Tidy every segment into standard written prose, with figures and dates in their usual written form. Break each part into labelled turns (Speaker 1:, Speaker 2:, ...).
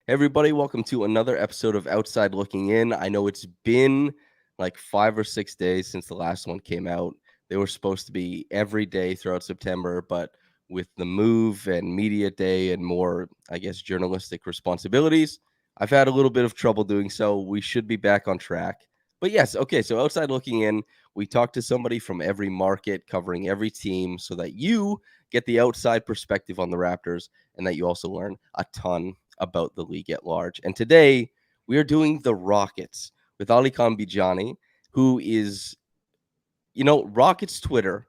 Speaker 1: Hey everybody, welcome to another episode of Outside Looking In. I know it's been like 5 or 6 days since the last one came out. They were supposed to be every day throughout September, but with the move and media day and more, I guess, journalistic responsibilities, I've had a little bit of trouble doing so. We should be back on track. But yes, okay, so Outside Looking In, we talk to somebody from every market, covering every team, so that you get the outside perspective on the Raptors and that you also learn a ton about the league at large. And today we are doing the Rockets with Alykhan Bijani, who is, Rockets Twitter,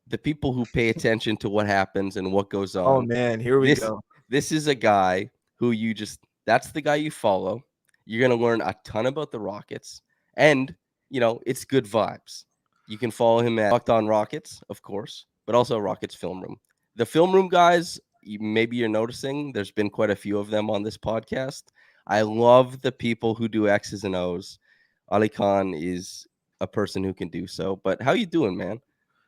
Speaker 1: the people who pay attention to what happens and what goes
Speaker 2: Oh
Speaker 1: on.
Speaker 2: man, here we
Speaker 1: This
Speaker 2: go.
Speaker 1: this is a guy who that's the guy you follow. You're going to learn a ton about the Rockets and, it's good vibes. You can follow him at Locked On Rockets, of course, but also Rockets Film Room. The Film Room guys, maybe you're noticing there's been quite a few of them on this podcast. I love the people who do X's and O's. Ali Khan is a person who can do so. But how you doing, man?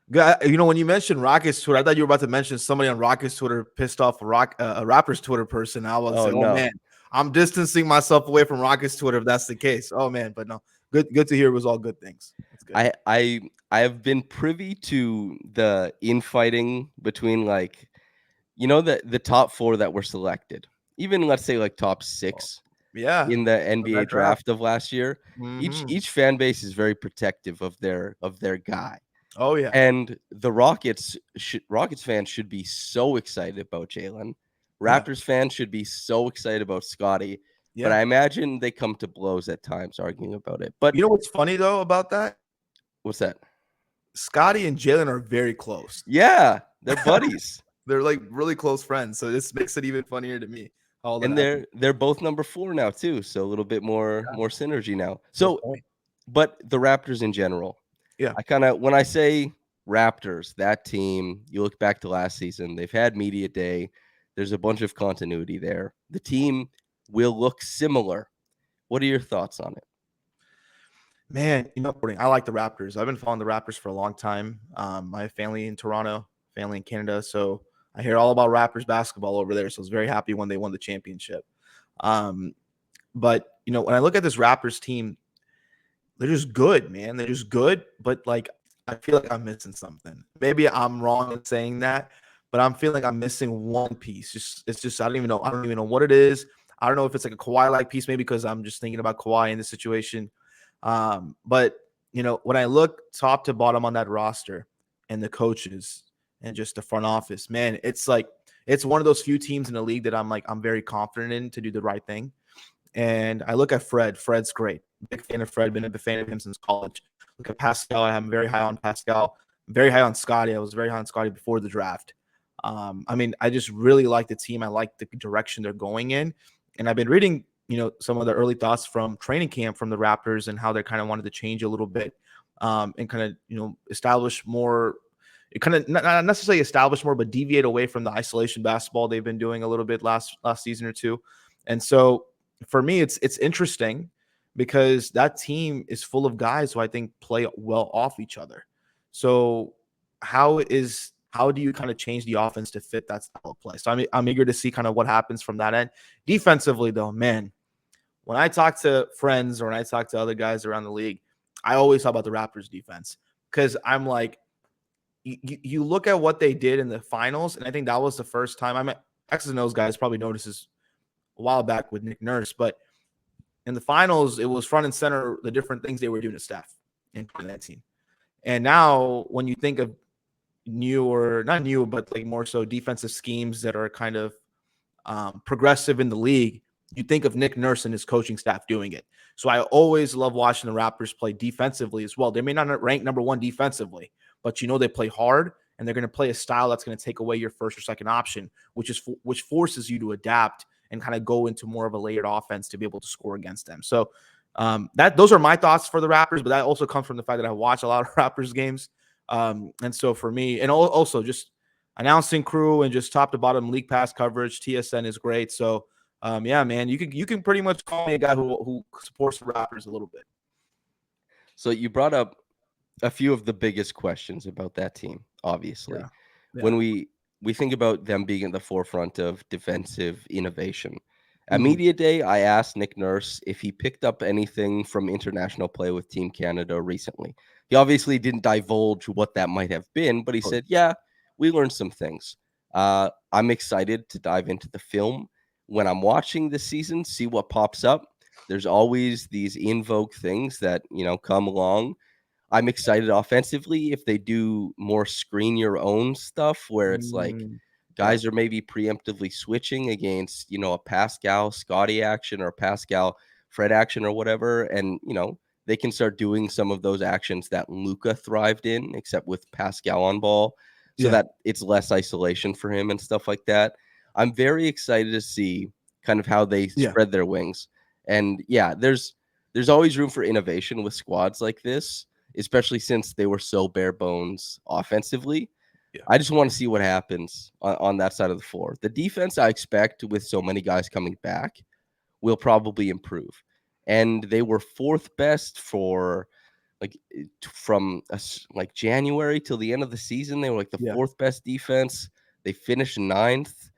Speaker 2: When you mentioned Rockets Twitter, I thought you were about to mention somebody on Rockets Twitter pissed off a Rapper's Twitter person. I was
Speaker 1: Oh
Speaker 2: like, oh
Speaker 1: no.
Speaker 2: man, I'm distancing myself away from Rockets Twitter if that's the case. Oh man, but no, good to hear. It was all good things. That's good.
Speaker 1: I have been privy to the infighting between the top four that were selected. Even let's say like top
Speaker 2: Oh,
Speaker 1: six
Speaker 2: yeah,
Speaker 1: in the
Speaker 2: for
Speaker 1: NBA
Speaker 2: that draft.
Speaker 1: draft of last year. Each
Speaker 2: Hmm.
Speaker 1: each fan base is very protective of their guy.
Speaker 2: Oh yeah,
Speaker 1: And the Rockets fans should be so excited about Jalen.
Speaker 2: yeah,
Speaker 1: Raptors fans should be so excited about Scottie. But
Speaker 2: yeah.
Speaker 1: I imagine they come to blows at times arguing about it. But
Speaker 2: You know what's funny though about that?
Speaker 1: what's that?
Speaker 2: Scottie and Jalen are very close.
Speaker 1: Yeah, they're buddies.
Speaker 2: They're like really close friends, so this makes it even funnier to me how all that
Speaker 1: And
Speaker 2: happened.
Speaker 1: they're both number 4 now too, so a little bit more synergy now.
Speaker 2: Good
Speaker 1: So,
Speaker 2: point.
Speaker 1: but the Raptors in general,
Speaker 2: Yeah.
Speaker 1: I kind of when I say Raptors, that team, you look back to last season, they've had media day. There's a bunch of continuity there. The team will look similar. What are your thoughts on it?
Speaker 2: Man, I like the Raptors. I've been following the Raptors for a long time. I have family in Toronto, family in Canada, so I hear all about Raptors basketball over there. So I was very happy when they won the championship. Um, but when I look at this Raptors team, they're just good, man. They're just good, but like I feel like I'm missing something. Maybe I'm wrong in saying that, but I'm feeling like I'm missing one piece. It's just I don't even know. I don't even know what it is. I don't know if it's like a Kawhi like piece, maybe because I'm just thinking about Kawhi in this situation. But when I look top to bottom on that roster and the coaches and just the front office, man, it's like it's one of those few teams in the league that I'm very confident in to do the right thing. And I look at Fred. Fred's great. Big fan of Fred. Been a big fan of him since college. Look at Pascal. I'm very high on Pascal. Very high on Scottie. I was very high on Scottie before the draft. I mean, I just really like the team. I like the direction they're going in. And I've been reading, some of the early thoughts from training camp from the Raptors and how they kind of wanted to change a little bit and kind of, establish more. It kind of not necessarily establish more, but deviate away from the isolation basketball they've been doing a little bit last season or two. And so for me, it's interesting because that team is full of guys who I think play well off each other. So how do you kind of change the offense to fit that style of play? So I'm eager to see kind of what happens from that end. Defensively, though, man, when I talk to friends or when I talk to other guys around the league, I always talk about the Raptors defense because I'm like, you look at what they did in the finals, and I think that was the first time. I mean, X's and O's guys probably notices a while back with Nick Nurse, but in the finals, it was front and center the different things they were doing to Steph in 2019. And now, when you think of new or not new, but like more so defensive schemes that are kind of progressive in the league, you think of Nick Nurse and his coaching staff doing it. So I always love watching the Raptors play defensively as well. They may not rank number one defensively, but they play hard and they're going to play a style that's going to take away your first or second option, which forces you to adapt and kind of go into more of a layered offense to be able to score against them. So those are my thoughts for the Raptors, but that also comes from the fact that I watch a lot of Raptors games. And so for me, and also just announcing crew and just top to bottom league pass coverage, TSN is great. So yeah, man, you can pretty much call me a guy who supports the Raptors a little bit.
Speaker 1: So you brought up a few of the biggest questions about that team,
Speaker 2: Yeah,
Speaker 1: obviously.
Speaker 2: yeah,
Speaker 1: When we think about them being at the forefront of defensive innovation, At media day, I asked Nick Nurse if he picked up anything from international play with Team Canada recently. He obviously didn't divulge what that might have been, but he said, "Yeah, we learned some things." I'm excited to dive into the film when I'm watching this season, see what pops up. There's always these in vogue things that come along. I'm excited offensively if they do more screen your own stuff where it's like
Speaker 2: Yeah.
Speaker 1: guys are maybe preemptively switching against, a Pascal Scottie action or Pascal Fred action or whatever. And, they can start doing some of those actions that Luca thrived in, except with Pascal on ball, so
Speaker 2: Yeah.
Speaker 1: that it's less isolation for him and stuff like that. I'm very excited to see kind of how they
Speaker 2: Yeah.
Speaker 1: spread their wings. And yeah, there's always room for innovation with squads like this, especially since they were so bare bones offensively.
Speaker 2: Yeah.
Speaker 1: I just want to see what happens on that side of the floor. The defense, I expect, with so many guys coming back, will probably improve. And they were fourth best for from like January till the end of the season. They were like the
Speaker 2: Yeah.
Speaker 1: fourth best defense. They finished ninth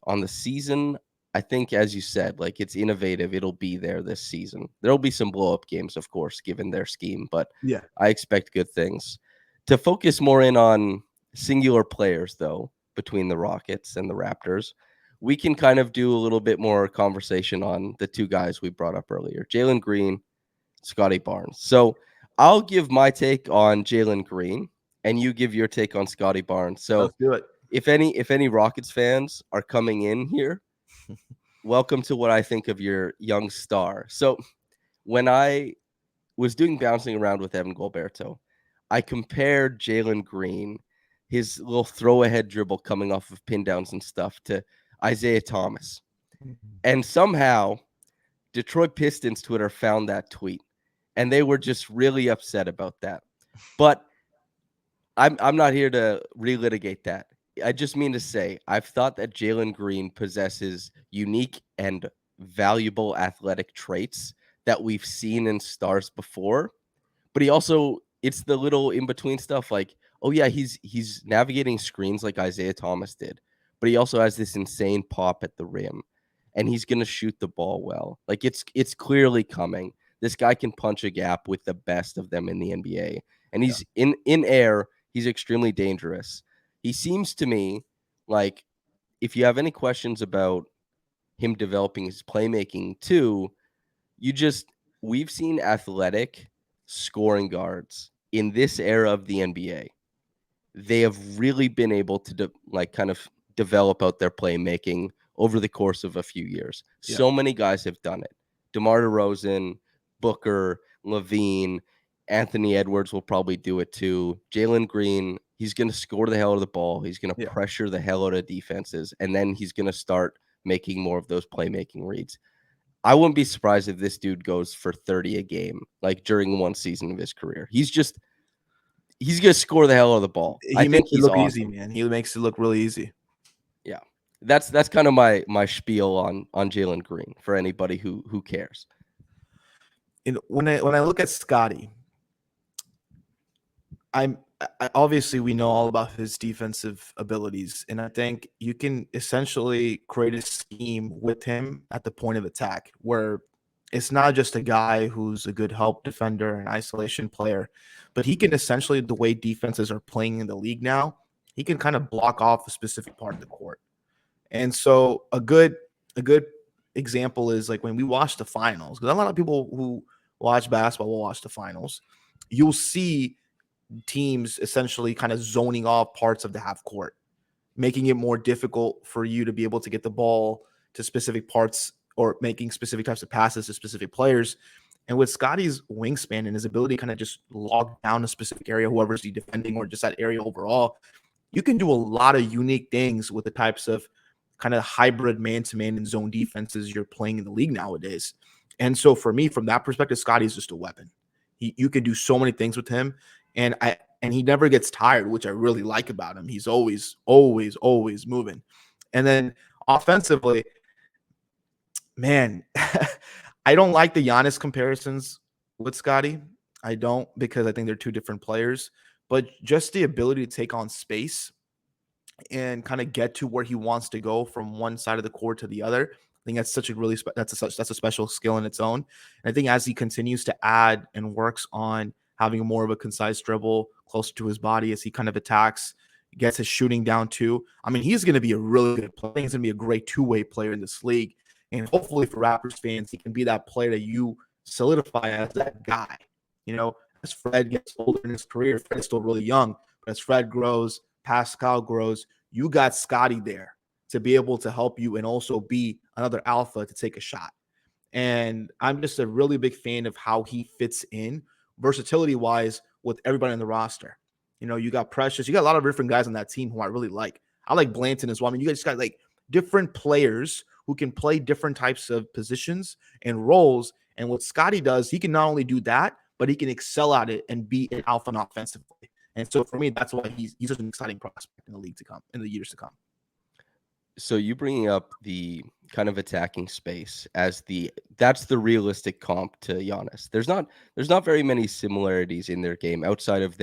Speaker 1: on the season. I think, as you said, like it's innovative. It'll be there this season. There'll be some blow up games, of course, given their scheme, but
Speaker 2: Yeah.
Speaker 1: I expect good things. To focus more in on singular players, though, between the Rockets and the Raptors, we can kind of do a little bit more conversation on the two guys we brought up earlier, Jalen Green, Scottie Barnes. So I'll give my take on Jalen Green, and you give your take on Scottie Barnes. So
Speaker 2: Let's do it.
Speaker 1: if any Rockets fans are coming in here, welcome to what I think of your young star. So when I was doing bouncing around with Evan Gilberto, I compared Jalen Green, his little throw ahead dribble coming off of pin downs and stuff, to Isaiah Thomas. And somehow Detroit Pistons Twitter found that tweet and they were just really upset about that. But I'm not here to relitigate that. I just mean to say I've thought that Jalen Green possesses unique and valuable athletic traits that we've seen in stars before, but he also it's the little in between stuff like, oh yeah, he's navigating screens like Isaiah Thomas did, but he also has this insane pop at the rim and he's going to shoot the ball well. Like it's clearly coming. This guy can punch a gap with the best of them in the NBA. And
Speaker 2: Yeah.
Speaker 1: he's in air, he's extremely dangerous. He seems to me like if you have any questions about him developing his playmaking too, you just we've seen athletic scoring guards in this era of the NBA. They have really been able to kind of develop out their playmaking over the course of a few years.
Speaker 2: Yeah.
Speaker 1: So many guys have done it. DeMar DeRozan, Booker, Levine, Anthony Edwards will probably do it too. Jalen Green, he's going to score the hell out of the ball. He's going to
Speaker 2: Yeah.
Speaker 1: pressure the hell out of defenses, and then he's going to start making more of those playmaking reads. I wouldn't be surprised if this dude goes for 30 a game, like during one season of his career. He's gonna score the hell out of the ball. I
Speaker 2: He
Speaker 1: think
Speaker 2: makes it
Speaker 1: he's
Speaker 2: look easy,
Speaker 1: awesome.
Speaker 2: man. He makes it look really easy.
Speaker 1: Yeah. That's kind of my spiel on Jalen Green for anybody who cares.
Speaker 2: And when I look at Scottie, obviously we know all about his defensive abilities, and I think you can essentially create a scheme with him at the point of attack where it's not just a guy who's a good help defender and isolation player, but he can essentially, the way defenses are playing in the league now, he can kind of block off a specific part of the court. And so a good example is like when we watch the finals, because a lot of people who watch basketball will watch the finals. You'll see teams essentially kind of zoning off parts of the half court, making it more difficult for you to be able to get the ball to specific parts or making specific types of passes to specific players. And with Scottie's wingspan and his ability to kind of just log down a specific area, whoever's he defending or just that area overall, you can do a lot of unique things with the types of kind of hybrid man-to-man and zone defenses you're playing in the league nowadays. And so for me, from that perspective, Scottie's just a weapon. You can do so many things with him, and he never gets tired, which I really like about him. He's always moving. And then offensively, man, I don't like the Giannis comparisons with Scottie. I don't, because I think they're two different players. But just the ability to take on space and kind of get to where he wants to go from one side of the court to the other, think that's such a really that's a special skill in its own. And I think as he continues to add and works on having more of a concise dribble closer to his body as he kind of attacks, gets his shooting down too. I mean, he's going to be a really good player. I think he's going to be a great two-way player in this league. And hopefully for Raptors fans, he can be that player that you solidify as that guy. You know, as Fred gets older in his career, Fred is still really young, but as Fred grows, Pascal grows, you got Scottie there to be able to help you and also be another alpha to take a shot. And I'm just a really big fan of how he fits in versatility wise with everybody on the roster. You know, you got Precious, you got a lot of different guys on that team who I really like. I like Blanton as well. I mean, you guys got like different players who can play different types of positions and roles. And what Scottie does, he can not only do that, but he can excel at it and be an alpha offensively. And so for me, that's why he's such an exciting prospect in the league to come, in the years to come.
Speaker 1: So you bringing up the kind of attacking space as that's the realistic comp to Giannis. There's not very many similarities in their game outside of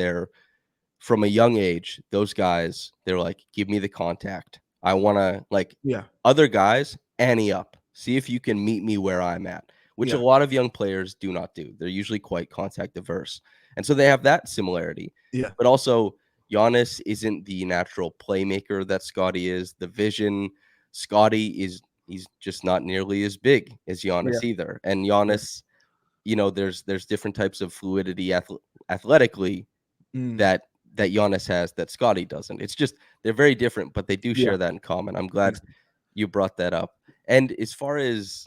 Speaker 1: from a young age, those guys, they're like, give me the contact. I want to, like,
Speaker 2: Yeah.
Speaker 1: other guys, ante up. See if you can meet me where I'm at, which a lot of young players do not do. They're usually quite contact averse. And so they have that similarity.
Speaker 2: Yeah.
Speaker 1: But also, Giannis isn't the natural playmaker that Scottie is. The vision, he's just not nearly as big as Giannis either. And Giannis, you know, there's different types of fluidity athletically that Giannis has that Scottie doesn't. It's just they're very different, but they do share that in common. I'm glad you brought that up. And as far as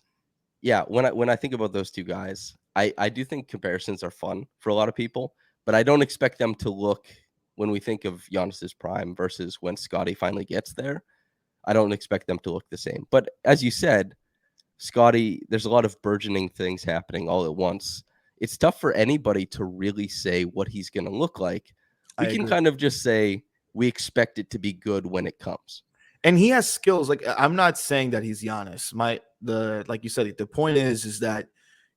Speaker 1: when I think about those two guys, I do think comparisons are fun for a lot of people, but I don't expect them to look when we think of Giannis's prime versus when Scottie finally gets there. I don't expect them to look the same. But as you said, Scottie, there's a lot of burgeoning things happening all at once. It's tough for anybody to really say what he's going to look like. We can kind of just say we expect it to be good when it comes.
Speaker 2: And he has skills. Like, I'm not saying that he's Giannis. Like you said, the point is that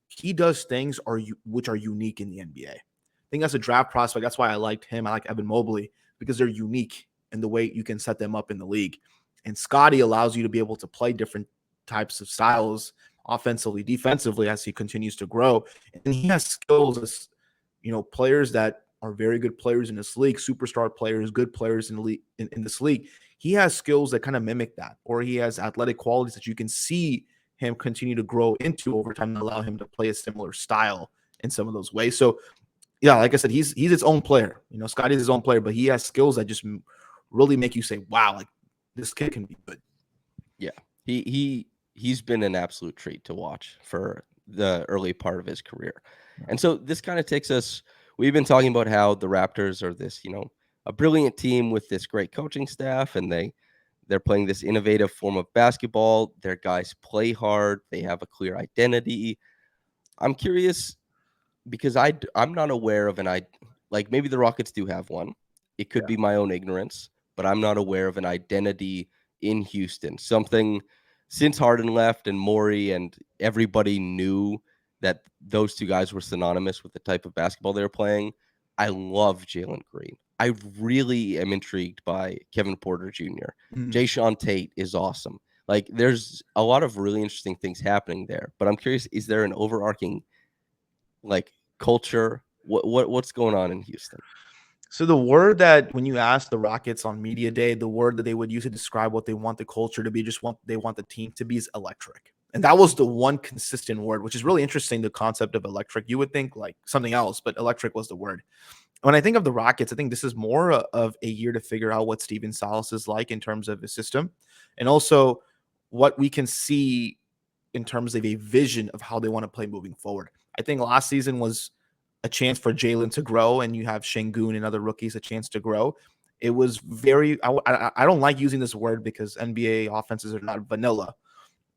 Speaker 2: he does things which are unique in the NBA. I think that's a draft prospect. That's why I liked him. I like Evan Mobley because they're unique in the way you can set them up in the league. And Scottie allows you to be able to play different types of styles offensively, defensively as he continues to grow. And he has skills as, you know, players that are very good players in this league, superstar players, good players in the league, in this league. He has skills that kind of mimic that, or he has athletic qualities that you can see him continue to grow into over time and allow him to play a similar style in some of those ways. So, yeah, like I said, he's his own player. You know, Scottie's his own player, but he has skills that just really make you say, wow, like this kid can be good.
Speaker 1: Yeah, he's been an absolute treat to watch for the early part of his career. And so this kind of takes us, we've been talking about how the Raptors are this, you know, a brilliant team with this great coaching staff, and they're playing this innovative form of basketball. Their guys play hard. They have a clear identity. I'm curious because I'm not aware of like maybe the Rockets do have one. It could be my own ignorance, but I'm not aware of an identity in Houston. Something since Harden left and Morey and everybody knew that those two guys were synonymous with the type of basketball they were playing. I love Jalen Green. I really am intrigued by Kevin Porter Jr. Jayshawn Tate is awesome. Like, there's a lot of really interesting things happening there. But I'm curious, is there an overarching like culture? What's going on in Houston?
Speaker 2: So the word that when you ask the Rockets on media day, the word that they would use to describe what they want the culture to be, they want the team to be is electric. And that was the one consistent word, which is really interesting, the concept of electric. You would think like something else, but electric was the word. When I think of the Rockets, I think this is more of a year to figure out what Steven Silas is like in terms of his system, and also what we can see in terms of a vision of how they want to play moving forward. I think last season was a chance for Jalen to grow, and you have Sengun and other rookies a chance to grow. It was very, I don't like using this word because NBA offenses are not vanilla,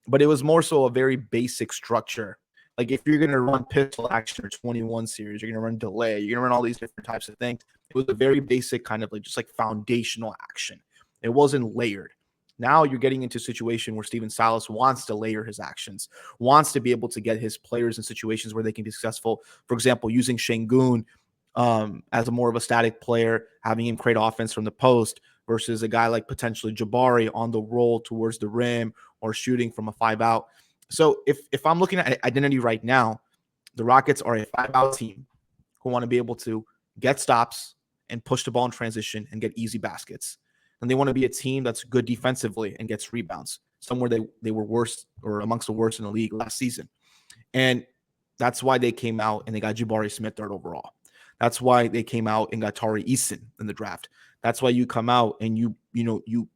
Speaker 2: but it was more so a very basic structure. Like if you're going to run pistol action or 21 series, you're going to run delay, you're going to run all these different types of things. It was a very basic kind of like just like foundational action. It wasn't layered. Now you're getting into a situation where Steven Silas wants to layer his actions, wants to be able to get his players in situations where they can be successful. For example, using Sengun as a more of a static player, having him create offense from the post versus a guy like potentially Jabari on the roll towards the rim or shooting from a 5-out. So if I'm looking at identity right now, the Rockets are a 5-out team who want to be able to get stops and push the ball in transition and get easy baskets. And they want to be a team that's good defensively and gets rebounds. Somewhere they were worse or amongst the worst in the league last season. And that's why they came out and they got Jabari Smith third overall. That's why they came out and got Tari Eason in the draft. That's why you come out and you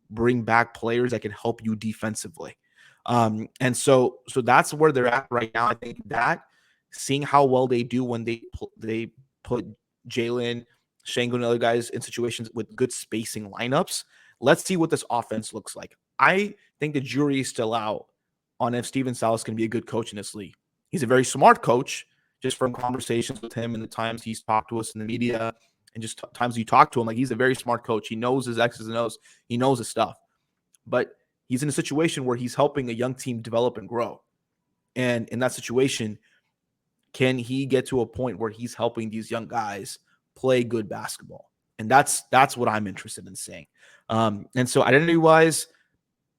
Speaker 2: bring back players that can help you defensively. And so that's where they're at right now. I think that seeing how well they do when they put Jalen, Sengun, and other guys in situations with good spacing lineups. Let's see what this offense looks like. I think the jury is still out on if Steven Silas can be a good coach in this league. He's a very smart coach, just from conversations with him and the times he's talked to us in the media and just times you talk to him. Like, he's a very smart coach. He knows his X's and O's. He knows his stuff. But he's in a situation where he's helping a young team develop and grow. And in that situation, can he get to a point where he's helping these young guys play good basketball? And that's what I'm interested in seeing. And so identity-wise,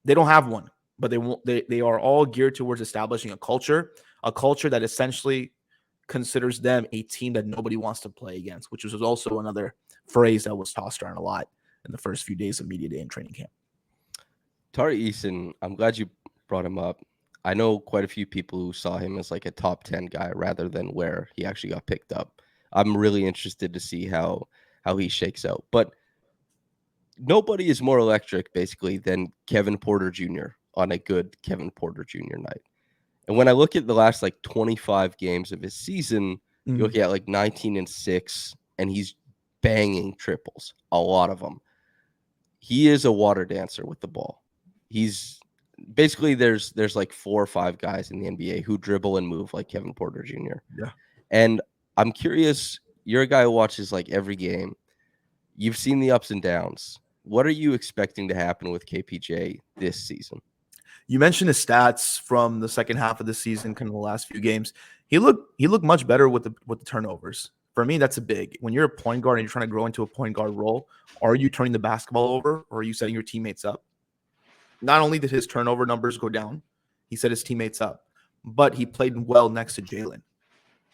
Speaker 2: they don't have one, but they are all geared towards establishing a culture that essentially considers them a team that nobody wants to play against, which was also another phrase that was tossed around a lot in the first few days of media day and training camp.
Speaker 1: Tari Eason, I'm glad you brought him up. I know quite a few people who saw him as like a top 10 guy rather than where he actually got picked up. I'm really interested to see how he shakes out. But nobody is more electric, basically, than Kevin Porter Jr. on a good Kevin Porter Jr. night. And when I look at the last like 25 games of his season, you look at like 19-6, and he's banging triples, a lot of them. He is a water dancer with the ball. He's basically there's like 4 or 5 guys in the NBA who dribble and move like Kevin Porter Jr.
Speaker 2: Yeah.
Speaker 1: And I'm curious, you're a guy who watches like every game. You've seen the ups and downs. What are you expecting to happen with KPJ this season?
Speaker 2: You mentioned his stats from the second half of the season, kind of the last few games. He looked much better with the turnovers. For me, that's a big. When you're a point guard and you're trying to grow into a point guard role, are you turning the basketball over or are you setting your teammates up? Not only did his turnover numbers go down, he set his teammates up, but he played well next to Jalen.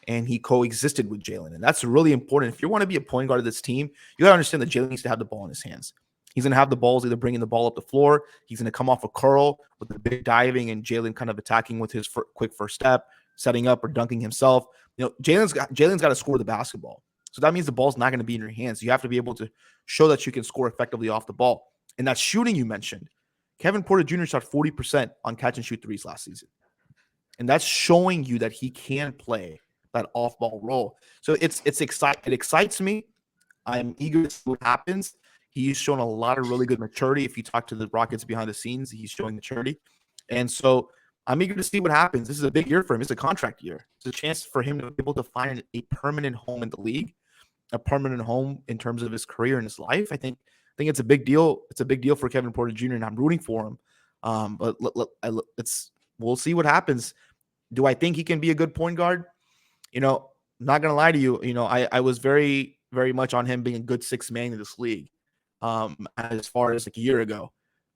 Speaker 2: And he coexisted with Jalen. And that's really important. If you want to be a point guard of this team, you got to understand that Jalen needs to have the ball in his hands. He's going to have the balls either bringing the ball up the floor. He's going to come off a curl with the big diving and Jalen kind of attacking with his quick first step, setting up or dunking himself. Jalen's got to score the basketball. So that means the ball's not going to be in your hands. You have to be able to show that you can score effectively off the ball. And that shooting you mentioned, Kevin Porter Jr. shot 40% on catch and shoot threes last season. And that's showing you that he can play that off-ball role. So it excites me. I'm eager to see what happens. He's shown a lot of really good maturity. If you talk to the Rockets behind the scenes, he's showing maturity. And so I'm eager to see what happens. This is a big year for him. It's a contract year. It's a chance for him to be able to find a permanent home in the league, a permanent home in terms of his career and his life. I think it's a big deal. It's a big deal for Kevin Porter Jr., and I'm rooting for him. But we'll see what happens. Do I think he can be a good point guard? I'm not going to lie to you. I was very, very much on him being a good sixth man in this league as far as like a year ago.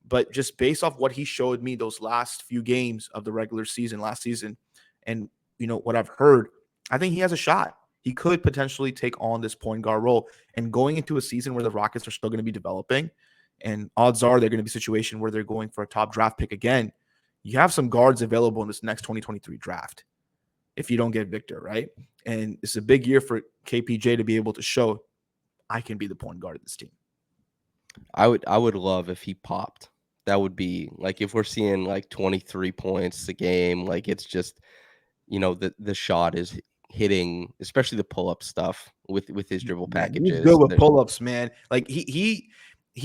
Speaker 2: But just based off what he showed me those last few games of the regular season last season and, what I've heard, I think he has a shot. He could potentially take on this point guard role. And going into a season where the Rockets are still going to be developing, and odds are they're going to be a situation where they're going for a top draft pick again, you have some guards available in this next 2023 draft if you don't get Victor, right? And it's a big year for KPJ to be able to show I can be the point guard of this team.
Speaker 1: I would love if he popped. That would be like if we're seeing like 23 points a game, like it's just, the shot is hitting, especially the pull-up stuff with his dribble packages.
Speaker 2: He's good with pull-ups, man. Like he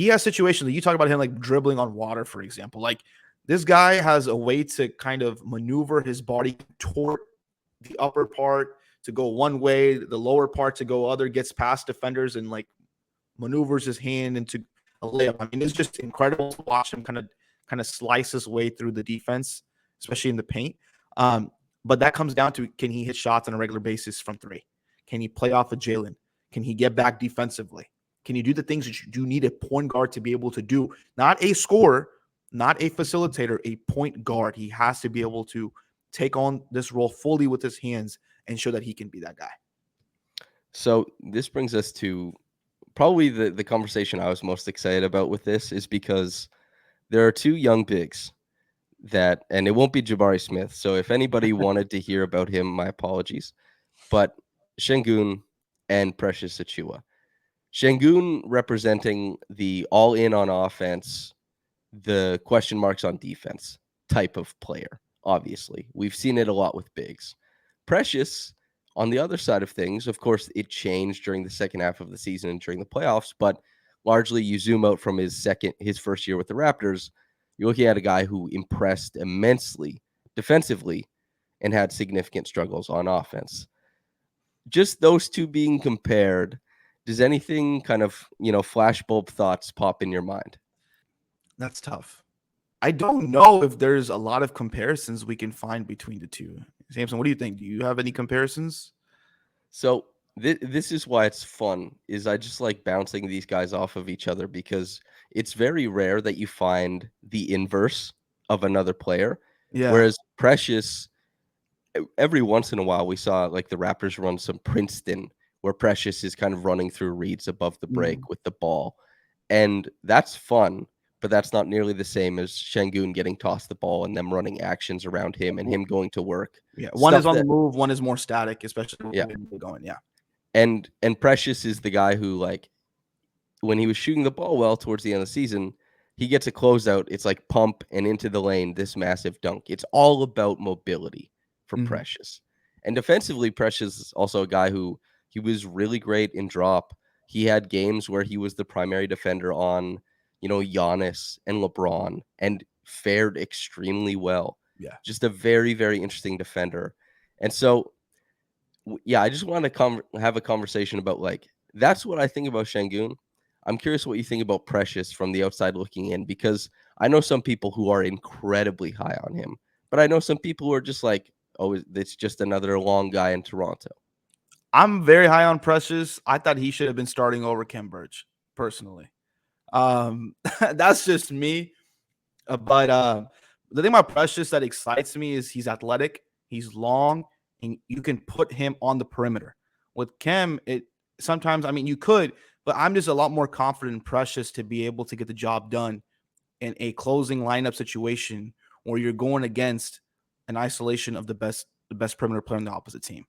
Speaker 2: has situations that you talk about him like dribbling on water, for example. Like this guy has a way to kind of maneuver his body toward the upper part to go one way, the lower part to go other, gets past defenders and like maneuvers his hand into a layup. I mean, it's just incredible to watch him kind of slice his way through the defense, especially in the paint. But that comes down to, can he hit shots on a regular basis from three? Can he play off of Jalen? Can he get back defensively? Can he do the things that you do need a point guard to be able to do? Not a scorer, not a facilitator, a point guard. He has to be able to take on this role fully with his hands and show that he can be that guy.
Speaker 1: So this brings us to probably the conversation I was most excited about with this is because there are two young bigs that, and it won't be Jabari Smith. So if anybody wanted to hear about him, my apologies. But Sengun and Precious Achiuwa. Sengun representing the all in on offense, the question marks on defense type of player. Obviously, we've seen it a lot with bigs. Precious, on the other side of things, of course, it changed during the second half of the season and during the playoffs, but largely you zoom out from his first year with the Raptors, you're looking at a guy who impressed immensely defensively and had significant struggles on offense. Just those two being compared, does anything kind of, flashbulb thoughts pop in your mind?
Speaker 2: That's tough. I don't know if there's a lot of comparisons we can find between the two. Samson, what do you think? Do you have any comparisons?
Speaker 1: So this is why it's fun. Is I just like bouncing these guys off of each other because it's very rare that you find the inverse of another player.
Speaker 2: Yeah.
Speaker 1: Whereas Precious, every once in a while, we saw like the Raptors run some Princeton where Precious is kind of running through reads above the break with the ball, and that's fun. But that's not nearly the same as Sengun getting tossed the ball and them running actions around him and him going to work.
Speaker 2: Yeah. One is
Speaker 1: Stuff
Speaker 2: on the
Speaker 1: that,
Speaker 2: move, one is more static, especially
Speaker 1: yeah.
Speaker 2: when we're going. Yeah.
Speaker 1: And Precious is the guy who, like, when he was shooting the ball well towards the end of the season, he gets a closeout. It's like pump and into the lane, this massive dunk. It's all about mobility for Precious. And defensively, Precious is also a guy who he was really great in drop. He had games where he was the primary defender on, Giannis and LeBron and fared extremely well.
Speaker 2: Yeah.
Speaker 1: Just a very, very interesting defender. And so, yeah, I just want to have a conversation about, like, that's what I think about Sengun. I'm curious what you think about Precious from the outside looking in, because I know some people who are incredibly high on him, but I know some people who are just like, oh, it's just another long guy in Toronto.
Speaker 2: I'm very high on Precious. I thought he should have been starting over Kem Birch, personally. That's just me. But the thing about Precious that excites me is he's athletic, he's long, and you can put him on the perimeter. With Kem, it sometimes, I mean, you could, but I'm just a lot more confident in Precious to be able to get the job done in a closing lineup situation where you're going against an isolation of the best perimeter player on the opposite team.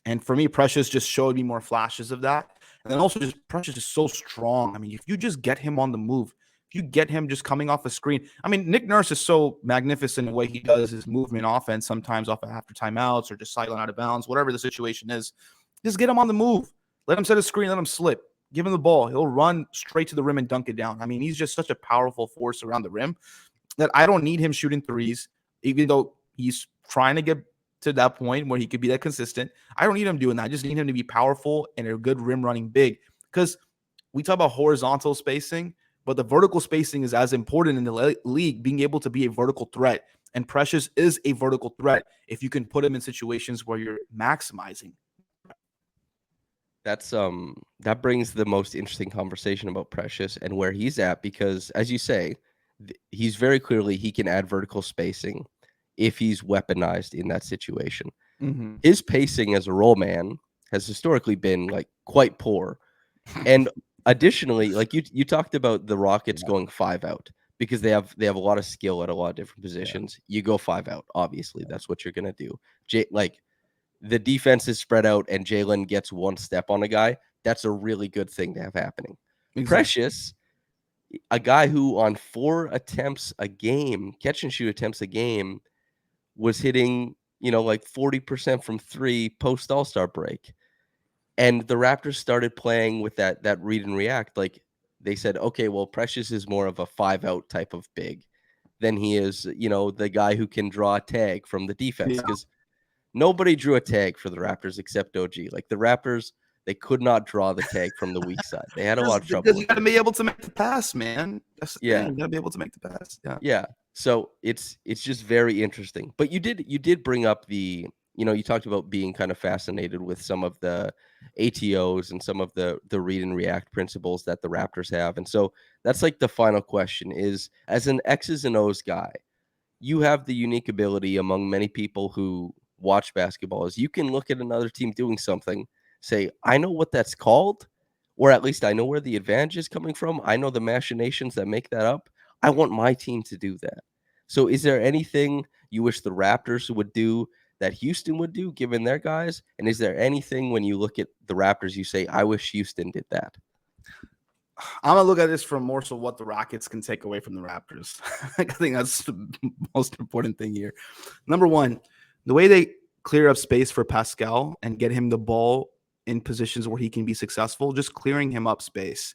Speaker 2: And for me, Precious just showed me more flashes of that. And then also just Precious is so strong. I mean, if you just get him on the move, if you get him just coming off a screen. I mean, Nick Nurse is so magnificent in the way he does his movement offense, sometimes off of after timeouts or just sideline out of bounds, whatever the situation is. Just get him on the move. Let him set a screen, let him slip. Give him the ball. He'll run straight to the rim and dunk it down. I mean, he's just such a powerful force around the rim that I don't need him shooting threes, even though he's trying to get to that point where he could be that consistent. I don't need him doing that. I just need him to be powerful and a good rim running big, because we talk about horizontal spacing, but the vertical spacing is as important in the league, being able to be a vertical threat. And Precious is a vertical threat if you can put him in situations where you're maximizing.
Speaker 1: That brings the most interesting conversation about Precious and where he's at, because as you say, he's very clearly, he can add vertical spacing if he's weaponized in that situation. His pacing as a roll man has historically been like quite poor. And additionally, like you talked about the Rockets going 5 out because they have a lot of skill at a lot of different positions. You go 5 out, obviously. That's what you're gonna do. Like, the defense is spread out and Jalen gets one step on a guy. That's a really good thing to have happening. Exactly. Precious, a guy who on 4 attempts a game, catch and shoot attempts a game, was hitting, like 40% from 3 post All-Star break. And the Raptors started playing with that read and react. Like, they said, okay, well, Precious is more of a 5-out type of big than he is, the guy who can draw a tag from the defense. Because nobody drew a tag for the Raptors except OG. Like, the Raptors, they could not draw the tag from the weak side. They had a lot of trouble.
Speaker 2: Because you got to be able to make the pass, man. That's the thing. You got to be able to make the pass. Yeah.
Speaker 1: Yeah. So it's just very interesting. But you did bring up the you talked about being kind of fascinated with some of the ATOs and some of the read and react principles that the Raptors have. And so that's like the final question is, as an X's and O's guy, you have the unique ability among many people who watch basketball is you can look at another team doing something, say, I know what that's called, or at least I know where the advantage is coming from. I know the machinations that make that up. I want my team to do that. So is there anything you wish the Raptors would do that Houston would do given their guys? And is there anything when you look at the Raptors, you say, I wish Houston did that?
Speaker 2: I'm gonna look at this from more so what the Rockets can take away from the Raptors. I think that's the most important thing here. Number one, the way they clear up space for Pascal and get him the ball in positions where he can be successful, just clearing him up space.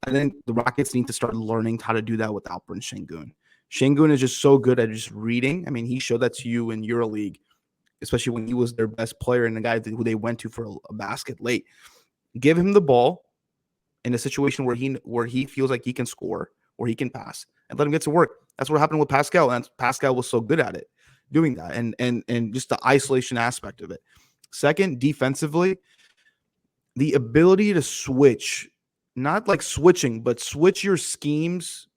Speaker 2: I think the Rockets need to start learning how to do that with Alperen Sengun. Sengun is just so good at just reading. I mean, he showed that to you in EuroLeague, especially when he was their best player and the guy who they went to for a basket late. Give him the ball in a situation where he feels like he can score or he can pass and let him get to work. That's what happened with Pascal, and Pascal was so good at it, doing that, and just the isolation aspect of it. Second, defensively, the ability to switch, not like switching, but switch your schemes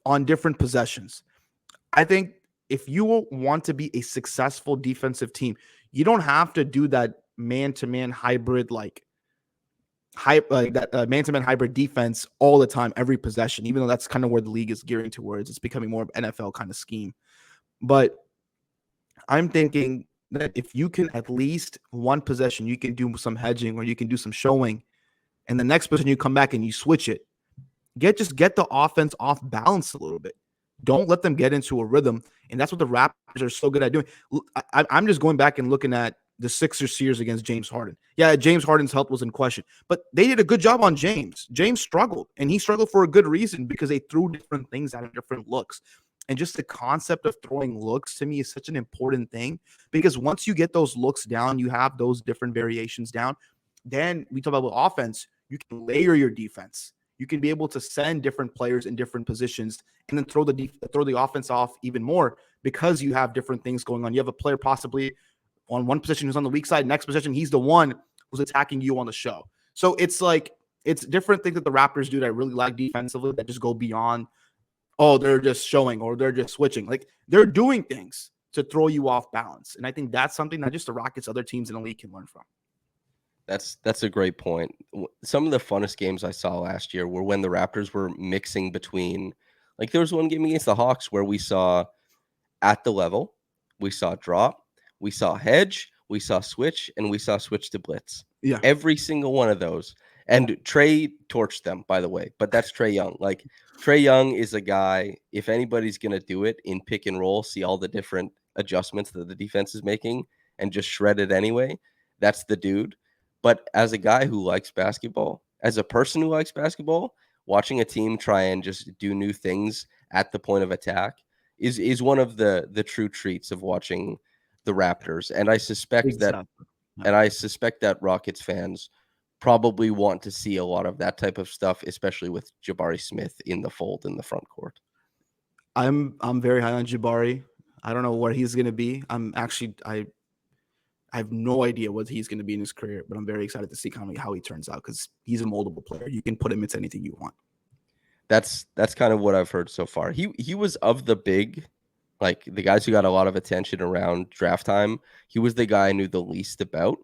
Speaker 2: on different possessions. I think if you want to be a successful defensive team, you don't have to do that man-to-man hybrid that man-to-man hybrid defense all the time, every possession, even though that's kind of where the league is gearing towards. It's becoming more of an NFL kind of scheme. But I'm thinking that if you can at least one possession, you can do some hedging or you can do some showing, and the next possession you come back and you switch it. Get the offense off balance a little bit. Don't let them get into a rhythm. And that's what the Raptors are so good at doing. I'm just going back and looking at the Sixers series against James Harden. Yeah, James Harden's health was in question, but they did a good job on James. James struggled, and he struggled for a good reason because they threw different things at him, different looks. And just the concept of throwing looks to me is such an important thing because once you get those looks down, you have those different variations down. Then we talk about offense, you can layer your defense. You can be able to send different players in different positions and then throw the offense off even more because you have different things going on. You have a player possibly on one position who's on the weak side, next position, he's the one who's attacking you on the show. So it's different things that the Raptors do that I really like defensively that just go beyond, oh, they're just showing or they're just switching. Like they're doing things to throw you off balance. And I think that's something that just the Rockets, other teams in the league can learn from.
Speaker 1: That's a great point. Some of the funnest games I saw last year were when the Raptors were mixing between, like there was one game against the Hawks where we saw at the level, we saw drop, we saw hedge, we saw switch, and we saw switch to blitz.
Speaker 2: Yeah.
Speaker 1: Every single one of those. And Trey torched them, by the way, but that's Trey Young. Like Trey Young is a guy, if anybody's going to do it in pick and roll, see all the different adjustments that the defense is making and just shred it anyway, that's the dude. But as a guy who likes basketball, as a person who likes basketball, watching a team try and just do new things at the point of attack is one of the true treats of watching the Raptors. And I suspect that Rockets fans probably want to see a lot of that type of stuff, especially with Jabari Smith in the fold in the front court.
Speaker 2: I'm very high on Jabari. I don't know where he's going to be. I have no idea what he's going to be in his career, but I'm very excited to see kind of how he turns out because he's a moldable player. You can put him into anything you want.
Speaker 1: That's kind of what I've heard so far. He was of the big, like the guys who got a lot of attention around draft time. He was the guy I knew the least about,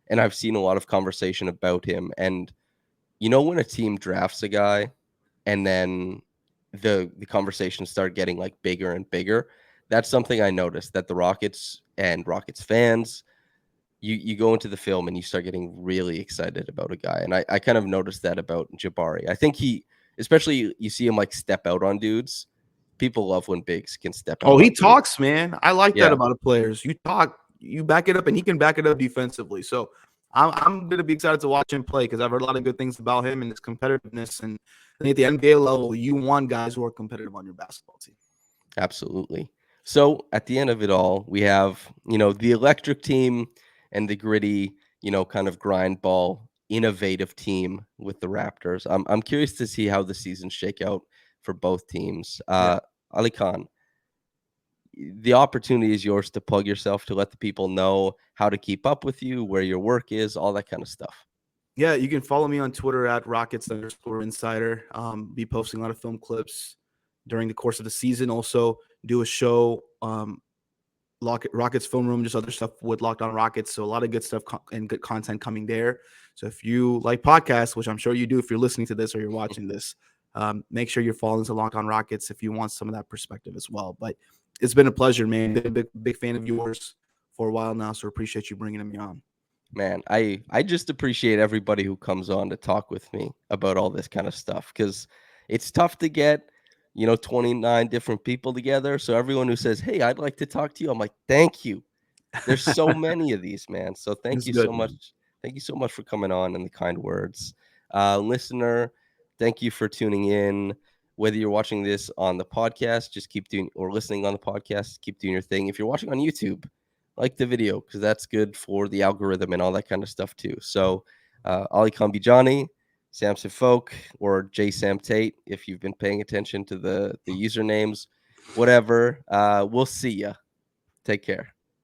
Speaker 1: and I've seen a lot of conversation about him. And when a team drafts a guy, and then the conversations start getting like bigger and bigger, that's something I noticed that the Rockets and Rockets fans, you go into the film and you start getting really excited about a guy. And I kind of noticed that about Jabari. I think especially you see him like step out on dudes. People love when bigs can step out.
Speaker 2: Oh, he
Speaker 1: on
Speaker 2: talks, man. I like that
Speaker 1: Yeah.
Speaker 2: about the players. You talk, you back it up, and he can back it up defensively. So I'm going to be excited to watch him play because I've heard a lot of good things about him and his competitiveness. And I think at the NBA level, you want guys who are competitive on your basketball team.
Speaker 1: Absolutely. So at the end of it all, we have, the electric team and the gritty, kind of grind ball, innovative team with the Raptors. I'm curious to see how the seasons shake out for both teams.
Speaker 2: Yeah.
Speaker 1: Alykhan, the opportunity is yours to plug yourself, to let the people know how to keep up with you, where your work is, all that kind of stuff.
Speaker 2: Yeah, you can follow me on Twitter at Rockets_insider. Be posting a lot of film clips during the course of the season. Also, do a show, Rockets Film Room, just other stuff with Locked On Rockets. So a lot of good stuff and good content coming there. So if you like podcasts, which I'm sure you do if you're listening to this or you're watching this, make sure you're following to Locked On Rockets if you want some of that perspective as well. But it's been a pleasure, man. Been a big fan of yours for a while now, so appreciate you bringing me on.
Speaker 1: Man, I just appreciate everybody who comes on to talk with me about all this kind of stuff, because it's tough to get, 29 different people together. So everyone who says, "Hey, I'd like to talk to you," I'm like, "Thank you." There's so many of these, man. So thank
Speaker 2: It's
Speaker 1: you
Speaker 2: good.
Speaker 1: so much. Thank you so much for coming on and the kind words. Listener, thank you for tuning in. Whether you're watching this on the podcast, just keep doing, or listening on the podcast, keep doing your thing. If you're watching on YouTube, like the video, because that's good for the algorithm and all that kind of stuff too. So Alykhan Bijani, Samson Folk, or J Sam Tate, if you've been paying attention to the usernames, whatever. We'll see ya. Take care.